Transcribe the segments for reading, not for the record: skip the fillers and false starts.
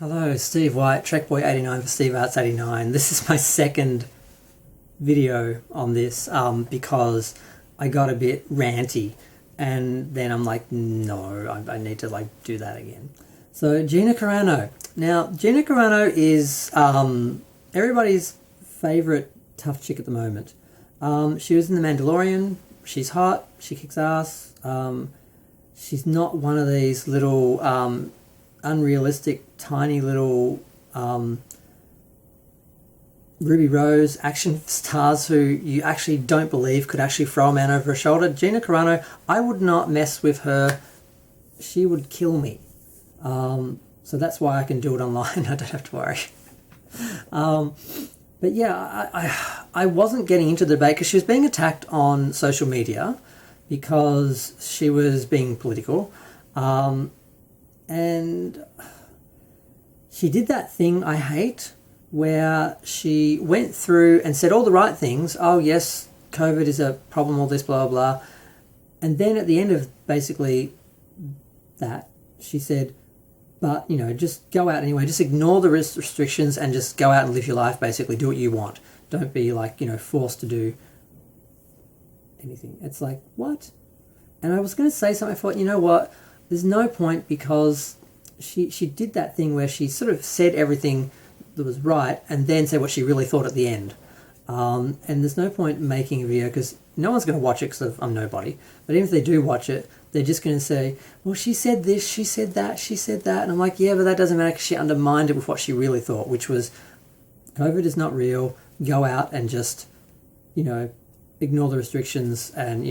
Hello, Steve White, TrekBoy89 for SteveArts89. This is my second video on this because I got a bit ranty and then I'm like, no, I need to do that again. So Gina Carano. Now, Gina Carano is everybody's favourite tough chick at the moment. She was in The Mandalorian. She's hot. She kicks ass. She's not one of these little unrealistic, tiny little Ruby Rose action stars who you actually don't believe could actually throw a man over her shoulder. Gina Carano, I would not mess with her. She would kill me. So that's why I can do it online. I don't have to worry. But yeah, I wasn't getting into the debate because she was being attacked on social media because she was being political. And she did that thing I hate where she went through and said all the right things. Oh yes, COVID is a problem, all this, blah, blah, blah. And then at the end of basically that, she said, but, you know, just go out anyway. Just ignore the restrictions and just go out and live your life, basically. Do what you want. Don't be, forced to do anything. It's like, what? And I was going to say something. I thought, you know what? There's no point because she did that thing where she sort of said everything that was right and then said what she really thought at the end. And there's no point making a video because no one's going to watch it because I'm nobody. But even if they do watch it, they're just going to say, well, she said this, she said that, she said that. And I'm like, yeah, but that doesn't matter because she undermined it with what she really thought, which was COVID is not real. Go out and just, ignore the restrictions and,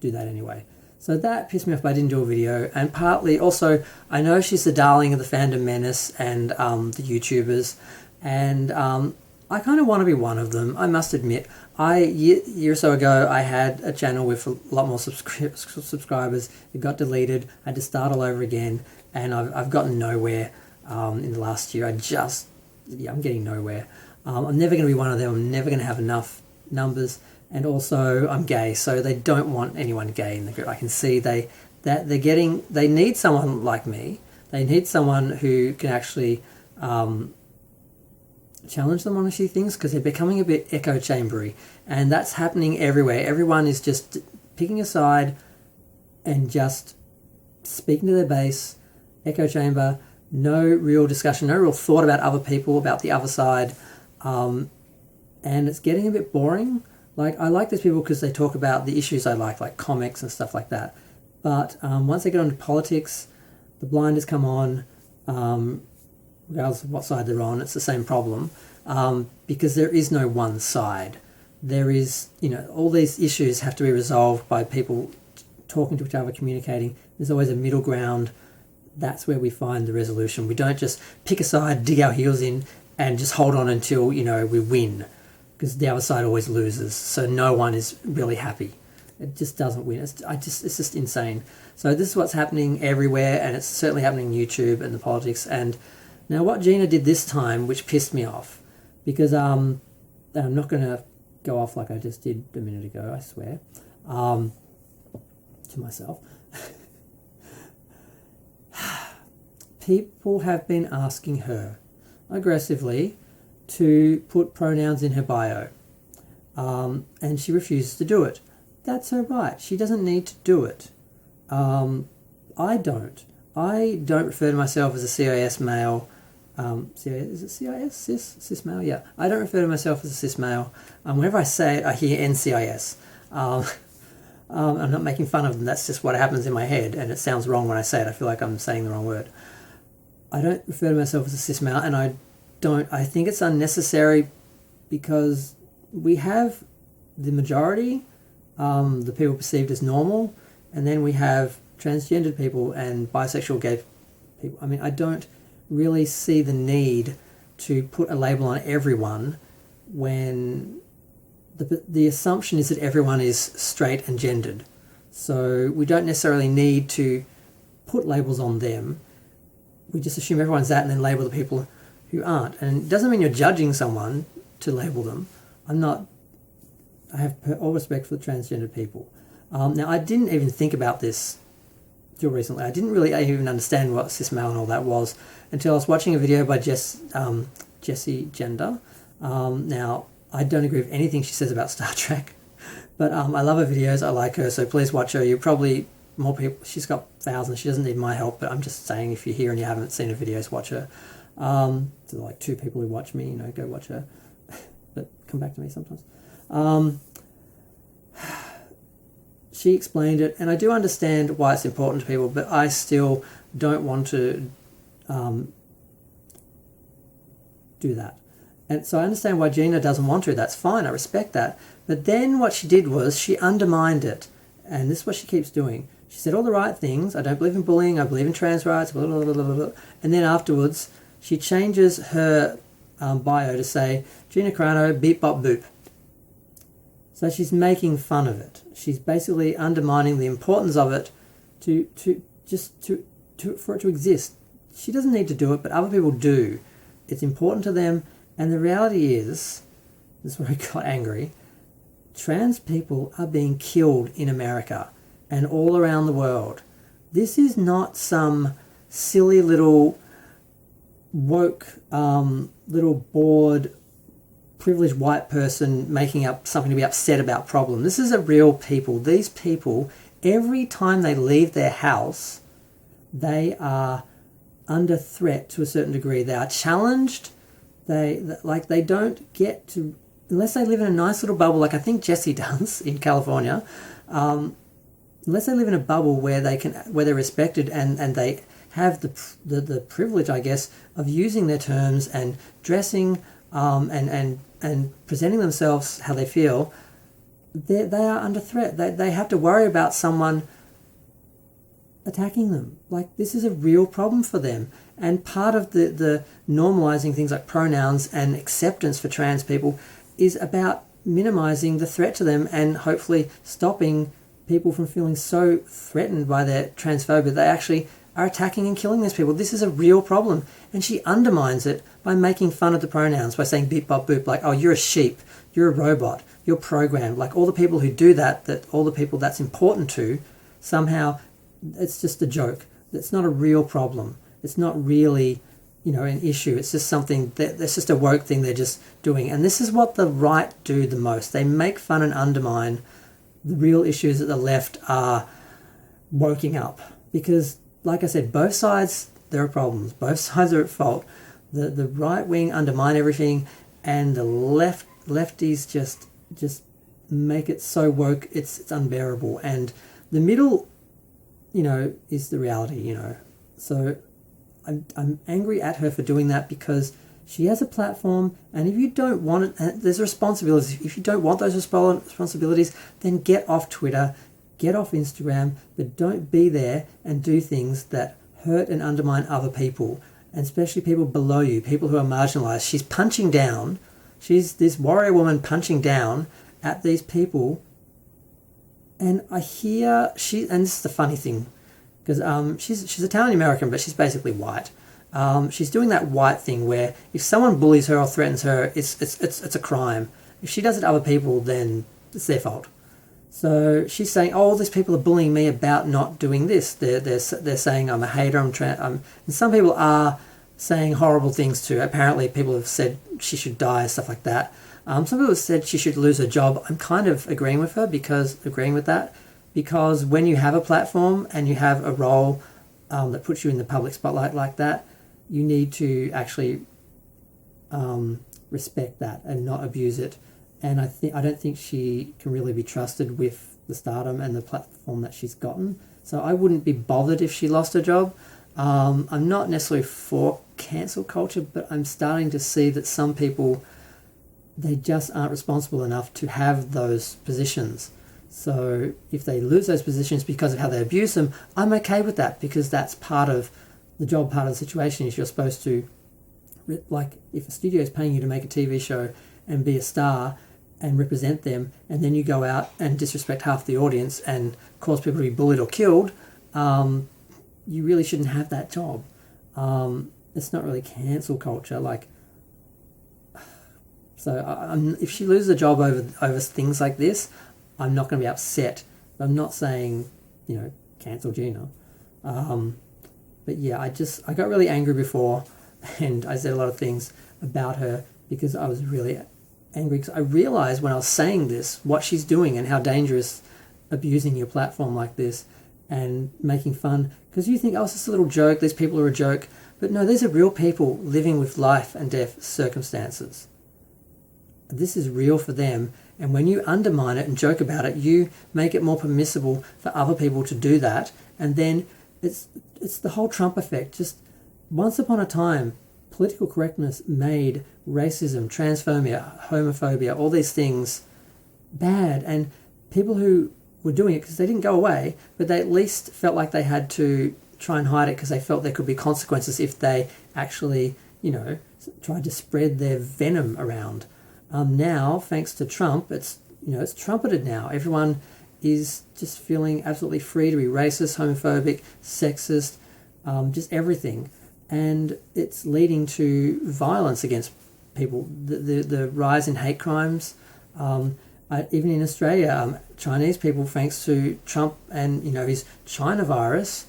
do that anyway. So that pissed me off, but I didn't do a video. And partly also, I know she's the darling of the fandom menace and the YouTubers. And I kind of want to be one of them, I must admit. A year or so ago, I had a channel with a lot more subscribers. It got deleted. I had to start all over again. And I've gotten nowhere in the last year. I'm getting nowhere. I'm never going to be one of them. I'm never going to have enough numbers. And also, I'm gay, so they don't want anyone gay in the group. I can see they need someone like me. They need someone who can actually challenge them on a few things because they're becoming a bit echo chambery, and that's happening everywhere. Everyone is just picking a side and just speaking to their base, echo chamber, no real discussion, no real thought about other people, about the other side, and it's getting a bit boring. I like these people because they talk about the issues I like comics and stuff like that. But once they get onto politics, the blinders come on, regardless of what side they're on, it's the same problem. Because there is no one side. There is, all these issues have to be resolved by people talking to each other, communicating. There's always a middle ground. That's where we find the resolution. We don't just pick a side, dig our heels in, and just hold on until, we win. Because the other side always loses, so no one is really happy. It just doesn't win. It's just insane. So this is what's happening everywhere, and it's certainly happening on YouTube and the politics. And now what Gina did this time, which pissed me off, because I'm not going to go off like I just did a minute ago, I swear, to myself. People have been asking her aggressively to put pronouns in her bio, and she refuses to do it. That's her right. She doesn't need to do it. I don't refer to myself as a CIS male. Is it CIS? Cis male? Yeah. I don't refer to myself as a cis male. Whenever I say it, I hear NCIS. I'm not making fun of them. That's just what happens in my head, and it sounds wrong when I say it. I feel like I'm saying the wrong word. I don't refer to myself as a cis male, and I think it's unnecessary because we have the majority, the people perceived as normal, and then we have transgendered people and bisexual gay people. I mean, I don't really see the need to put a label on everyone when the assumption is that everyone is straight and gendered. So we don't necessarily need to put labels on them. We just assume everyone's that and then label the people who aren't. And it doesn't mean you're judging someone to label them. I have all respect for the transgender people. Now, I didn't even think about this till recently. I didn't really even understand what cis male and all that was until I was watching a video by Jessie Gender. Now, I don't agree with anything she says about Star Trek, but I love her videos. I like her, so please watch her. You're probably more people. She's got thousands. She doesn't need my help, but I'm just saying, if you're here and you haven't seen her videos, watch her. So like 2 people who watch me, go watch her. But come back to me sometimes. She explained it, and I do understand why it's important to people, but I still don't want to do that. And so I understand why Gina doesn't want to. That's fine. I respect that. But then what she did was she undermined it. And this is what she keeps doing. She said all the right things. I don't believe in bullying. I believe in trans rights. Blah, blah, blah, blah, blah. And then afterwards, she changes her bio to say, Gina Carano, beep, bop, boop. So she's making fun of it. She's basically undermining the importance of it for it to exist. She doesn't need to do it, but other people do. It's important to them. And the reality is, this is where I got angry, trans people are being killed in America and all around the world. This is not some silly little woke, little bored, privileged white person making up something to be upset about problem. This is a real people. These people, every time they leave their house, they are under threat to a certain degree. They are challenged. They don't get to, unless they live in a nice little bubble, like I think Jessie does in California, unless they live in a bubble where they're respected and they have the privilege, I guess, of using their terms and dressing and presenting themselves how they feel, they are under threat. They have to worry about someone attacking them. Like, this is a real problem for them. And part of the normalizing things like pronouns and acceptance for trans people is about minimizing the threat to them and hopefully stopping people from feeling so threatened by their transphobia they actually are attacking and killing these people. This is a real problem. And she undermines it by making fun of the pronouns, by saying beep, bop, boop, like, oh, you're a sheep, you're a robot, you're programmed. Like, all the people who do that all the people that's important to, somehow it's just a joke. It's not a real problem. It's not really, an issue. It's just something it's just a woke thing they're just doing. And this is what the right do the most. They make fun and undermine the real issues that the left are woking up. Because, like I said, both sides, there are problems. Both sides are at fault. The right wing undermine everything, and the lefties just make it so woke it's unbearable. And the middle, is the reality. So I'm angry at her for doing that, because she has a platform, and if you don't want it, and there's responsibilities. If you don't want those responsibilities, then get off Twitter, get off Instagram, but don't be there and do things that hurt and undermine other people, and especially people below you, people who are marginalized. She's punching down. She's this warrior woman punching down at these people. And I hear and this is the funny thing, because she's Italian American, but she's basically white. She's doing that white thing where if someone bullies her or threatens her, it's a crime. If she does it to other people, then it's their fault. So she's saying, oh, these people are bullying me about not doing this. They're saying I'm a hater. And some people are saying horrible things too. Apparently, people have said she should die, stuff like that. Some people have said she should lose her job. I'm kind of agreeing with that, because when you have a platform and you have a role that puts you in the public spotlight like that, you need to actually respect that and not abuse it. And I don't think she can really be trusted with the stardom and the platform that she's gotten. So I wouldn't be bothered if she lost her job. I'm not necessarily for cancel culture, but I'm starting to see that some people, they just aren't responsible enough to have those positions. So if they lose those positions because of how they abuse them, I'm okay with that, because that's part of the job, part of the situation. Is you're supposed to, like, if a studio is paying you to make a TV show and be a star and represent them, and then you go out and disrespect half the audience and cause people to be bullied or killed, you really shouldn't have that job. It's not really cancel culture. If she loses a job over things like this, I'm not going to be upset. I'm not saying, cancel Gina. But yeah, I got really angry before, and I said a lot of things about her because I was really angry, because I realized when I was saying this what she's doing and how dangerous abusing your platform like this and making fun, because you think, oh, it's just a little joke, these people are a joke, but no, these are real people living with life and death circumstances. This is real for them, and when you undermine it and joke about it, you make it more permissible for other people to do that, and then it's the whole Trump effect. Just once upon a time, political correctness made racism, transphobia, homophobia, all these things bad, and people who were doing it because they didn't go away, but they at least felt like they had to try and hide it because they felt there could be consequences if they actually, tried to spread their venom around. Now, thanks to Trump, it's trumpeted now. Everyone is just feeling absolutely free to be racist, homophobic, sexist, just everything. And it's leading to violence against people. The rise in hate crimes, even in Australia, Chinese people, thanks to Trump and his China virus,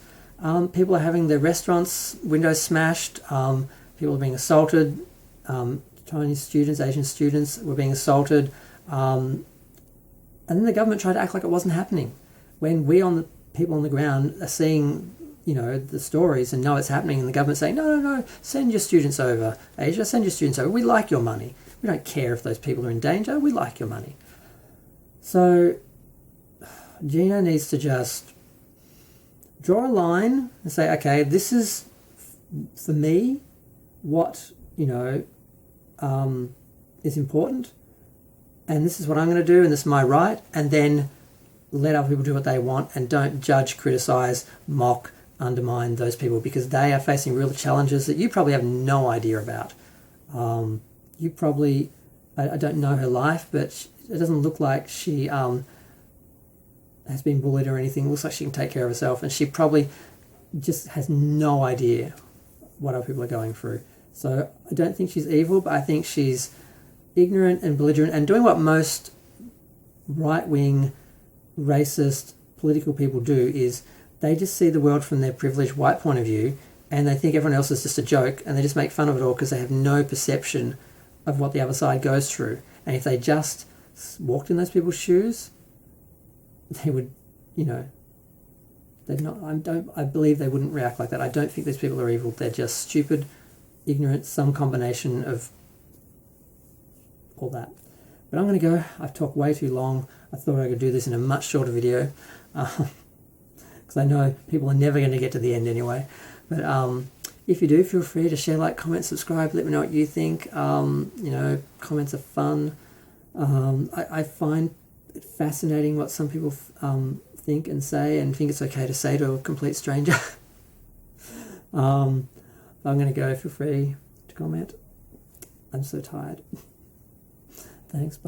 people are having their restaurants windows smashed. People are being assaulted. Chinese students, Asian students were being assaulted. And then the government tried to act like it wasn't happening, when the people on the ground are seeing the stories and know it's happening, and the government saying, no, send your students over, Asia, send your students over. We like your money. We don't care if those people are in danger. We like your money. So Gina needs to just draw a line and say, okay, this is, for me, what, is important, and this is what I'm going to do, and this is my right, and then let other people do what they want, and don't judge, criticize, mock, undermine those people, because they are facing real challenges that you probably have no idea about. You probably, I don't know her life, but it doesn't look like she has been bullied or anything. It looks like she can take care of herself, and she probably just has no idea what other people are going through. So I don't think she's evil, but I think she's ignorant and belligerent and doing what most right-wing, racist, political people do, is they just see the world from their privileged white point of view, and they think everyone else is just a joke, and they just make fun of it all because they have no perception of what the other side goes through. And if they just walked in those people's shoes, they would, they'd not. I believe they wouldn't react like that. I don't think these people are evil. They're just stupid, ignorant, some combination of all that. But I'm going to go. I've talked way too long. I thought I could do this in a much shorter video, because I know people are never going to get to the end anyway. But if you do, feel free to share, like, comment, subscribe. Let me know what you think. Comments are fun. I find it fascinating what some people think and say, and think it's okay to say to a complete stranger. I'm going to go. Feel free to comment. I'm so tired. Thanks. Bye.